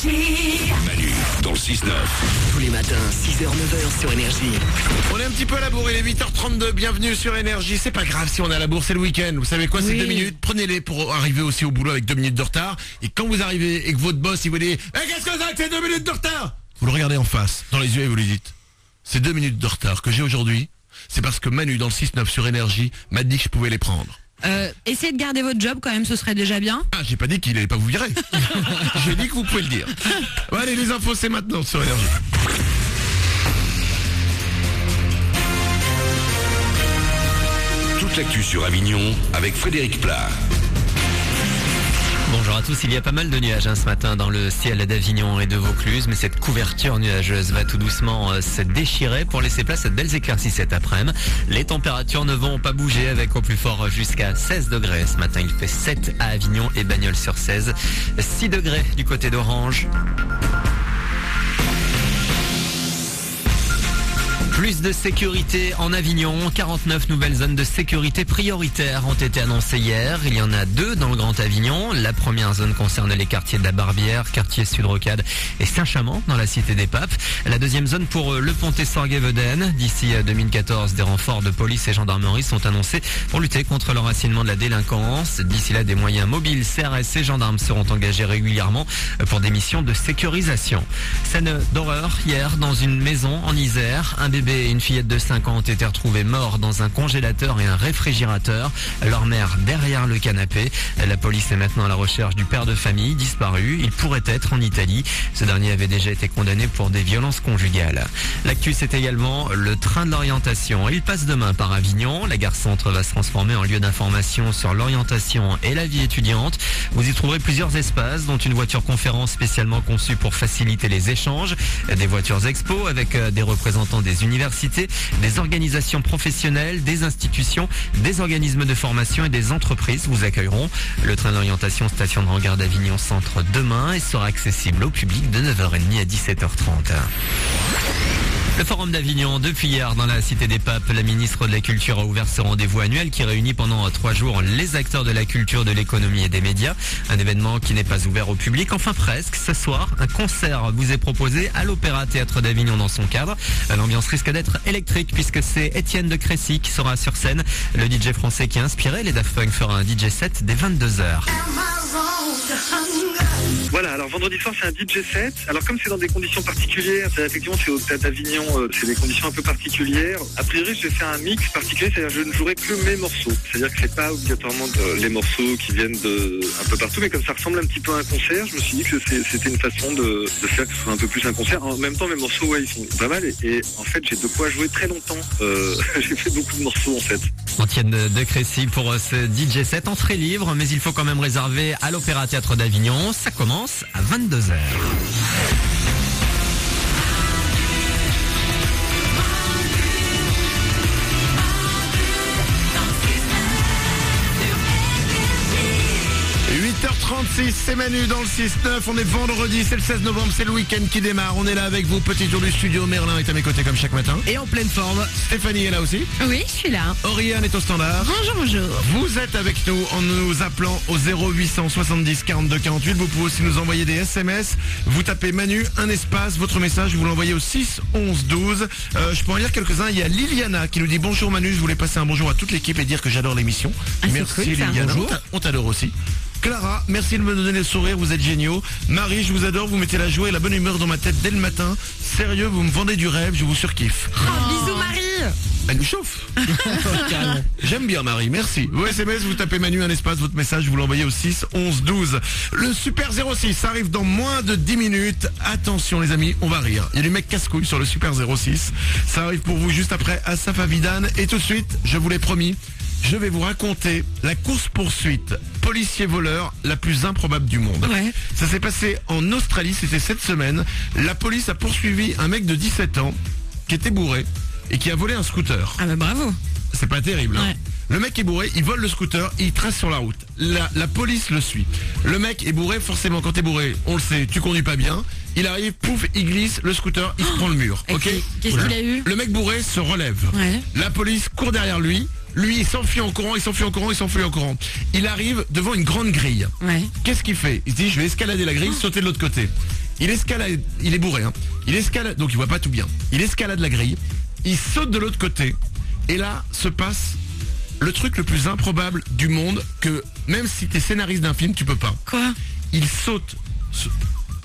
Manu dans le 6-9. Tous les matins, 6h-9h sur Énergie. On est un petit peu à la bourre, il est 8h32, bienvenue sur Énergie. C'est pas grave si on est à la bourre, c'est le week-end. Vous savez quoi, c'est 2 minutes, prenez-les pour arriver aussi au boulot avec 2 minutes de retard. Et quand vous arrivez et que votre boss il vous dit « qu'est-ce que c'est que ces 2 minutes de retard ?» Vous le regardez en face, dans les yeux et vous lui dites « Ces 2 minutes de retard que j'ai aujourd'hui, c'est parce que Manu dans le 6-9 sur Énergie m'a dit que je pouvais les prendre. » Essayez de garder votre job quand même, ce serait déjà bien. Ah, j'ai pas dit qu'il allait pas vous virer. J'ai dit que vous pouvez le dire. Bon, allez, les infos, c'est maintenant sur Énergie. Toute l'actu sur Avignon avec Frédéric Plat. Bonjour à tous, il y a pas mal de nuages ce matin dans le ciel d'Avignon et de Vaucluse, mais cette couverture nuageuse va tout doucement se déchirer pour laisser place à de belles éclaircies cet après-midi. Les températures ne vont pas bouger avec au plus fort jusqu'à 16 degrés. Ce matin il fait 7 à Avignon et Bagnols sur 16, 6 degrés du côté d'Orange. Plus de sécurité en Avignon, 49 nouvelles zones de sécurité prioritaires ont été annoncées hier. Il y en a 2 dans le Grand Avignon. La première zone concerne les quartiers de la Barbière, quartier Sud-Rocade et Saint-Chamond dans la Cité des Papes. La deuxième zone pour le Pontet-Sorgues-Védène. D'ici 2014, des renforts de police et gendarmerie sont annoncés pour lutter contre l'enracinement de la délinquance. D'ici là, des moyens mobiles, CRS et gendarmes seront engagés régulièrement pour des missions de sécurisation. Scène d'horreur hier dans une maison en Isère. Un bébé et une fillette de 5 ans ont été retrouvés morts dans un congélateur et un réfrigérateur. Leur mère derrière le canapé. La police est maintenant à la recherche du père de famille disparu. Il pourrait être en Italie. Ce dernier avait déjà été condamné pour des violences conjugales. L'actu, c'est également le train de l'orientation. Il passe demain par Avignon. La gare centre va se transformer en lieu d'information sur l'orientation et la vie étudiante. Vous y trouverez plusieurs espaces, dont une voiture conférence spécialement conçue pour faciliter les échanges, des voitures expo avec des représentants des universités, des organisations professionnelles, des institutions, des organismes de formation et des entreprises vous accueilleront. Le train d'orientation stationnera en gare d'Avignon Centre demain et sera accessible au public de 9h30 à 17h30. Le Forum d'Avignon, depuis hier dans la Cité des Papes, la ministre de la Culture a ouvert ce rendez-vous annuel qui réunit pendant 3 jours les acteurs de la culture, de l'économie et des médias. Un événement qui n'est pas ouvert au public, enfin presque. Ce soir, un concert vous est proposé à l'Opéra Théâtre d'Avignon dans son cadre. L'ambiance risque d'être électrique puisque c'est Étienne de Crécy qui sera sur scène. Le DJ français qui a inspiré les Daft Punk fera un DJ set dès 22h. Voilà, alors vendredi soir c'est un DJ set. Alors comme c'est dans des conditions particulières, effectivement c'est au Théâtre d'Avignon, c'est des conditions un peu particulières. A priori je vais faire un mix particulier, c'est-à-dire je ne jouerai que mes morceaux. C'est-à-dire que c'est pas obligatoirement les morceaux qui viennent de un peu partout, mais comme ça ressemble un petit peu à un concert, je me suis dit que c'était une façon de faire que ce soit un peu plus un concert. En même temps mes morceaux, ouais, ils sont pas mal et en fait j'ai de quoi jouer très longtemps. J'ai fait beaucoup de morceaux en fait. Étienne de Crécy pour ce DJ set, entrée libre, mais il faut quand même réserver à l'Opéra Théâtre d'Avignon. Ça commence à 22h. C'est Manu dans le 6-9, on est vendredi, c'est le 16 novembre, c'est le week-end qui démarre. On est là avec vous, petit tour du studio. Merlin est à mes côtés comme chaque matin. Et en pleine forme. Stéphanie est là aussi. Oui, je suis là. Oriane est au standard. Bonjour. Vous êtes avec nous en nous appelant au 0800 70 42 48. Vous pouvez aussi nous envoyer des SMS. Vous tapez Manu, un espace, votre message, vous l'envoyez au 6 11 12. Je peux en lire quelques-uns. Il y a Liliana qui nous dit bonjour Manu, je voulais passer un bonjour à toute l'équipe et dire que j'adore l'émission. Merci cool, Liliana, bonjour. on t'adore aussi. Clara, merci de me donner le sourire, vous êtes géniaux. Marie, je vous adore, vous mettez la joie et la bonne humeur dans ma tête dès le matin. Sérieux, vous me vendez du rêve, je vous surkiffe. Bisous Marie. Elle nous chauffe. J'aime bien Marie, merci. Vos SMS, vous tapez Manu, un espace, votre message, vous l'envoyez au 6 11 12. Le Super 06 ça arrive dans moins de 10 minutes. Attention les amis, on va rire. Il y a du mec casse-couille sur le Super 06. Ça arrive pour vous juste après Asaf Avidan. Et tout de suite, je vous l'ai promis, je vais vous raconter la course-poursuite policier-voleur la plus improbable du monde. Ouais. Ça s'est passé en Australie, c'était cette semaine. La police a poursuivi un mec de 17 ans qui était bourré et qui a volé un scooter. Ah bah bravo. C'est pas terrible, hein. Ouais. Le mec est bourré, il vole le scooter, il trace sur la route. La police le suit. Le mec est bourré, forcément quand t'es bourré, on le sait, tu conduis pas bien. Il arrive, pouf, il glisse, le scooter, il se prend le mur. Et Ok. qu'est-ce qu'il a eu? Le mec bourré se relève. Ouais. La police court derrière lui. Lui, il s'enfuit en courant, il s'enfuit en courant, il s'enfuit en courant. Il arrive devant une grande grille. Ouais. Qu'est-ce qu'il fait? Il se dit, je vais escalader la grille, sauter de l'autre côté. Il escalade, il est bourré, hein. Il escalade, donc il voit pas tout bien. Il escalade la grille, il saute de l'autre côté, et là se passe le truc le plus improbable du monde que même si t'es scénariste d'un film, tu peux pas. Quoi? Il saute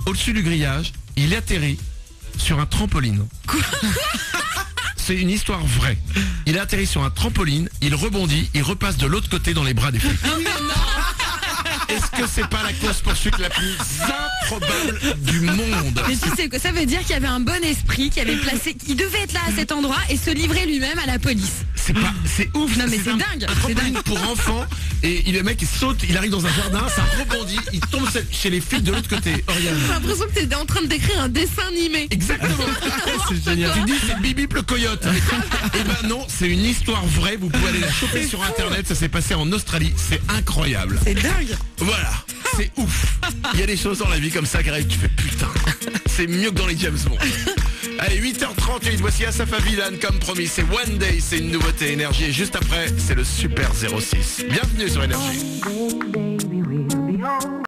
au-dessus du grillage, il atterrit sur un trampoline. Quoi? C'est une histoire vraie. Il atterrit sur un trampoline, il rebondit, il repasse de l'autre côté dans les bras des flics. Est-ce que c'est pas la course-poursuite la plus improbable du monde? Mais tu sais quoi, ça veut dire qu'il y avait un bon esprit qui avait placé, il devait être là à cet endroit et se livrer lui-même à la police. C'est ouf. Non mais c'est dingue, Un c'est trampoline dingue. pour enfants. Et le mec il saute, il arrive dans un jardin, ça rebondit, il tombe chez les flics de l'autre côté. Oriane. J'ai l'impression que t'étais en train de décrire un dessin animé. Exactement. C'est génial. Tu dis c'est Bibip le coyote. Et ben non, c'est une histoire vraie, vous pouvez aller la choper sur internet, ça s'est passé en Australie, c'est incroyable. C'est dingue. Voilà, c'est ouf. Il y a des choses dans la vie comme ça qui arrivent, tu fais putain. C'est mieux que dans les James Bond. Allez, 8h38, voici Asaf Avilan comme promis, c'est One Day, c'est une nouveauté énergie et juste après, c'est le Super 06. Bienvenue sur Énergie.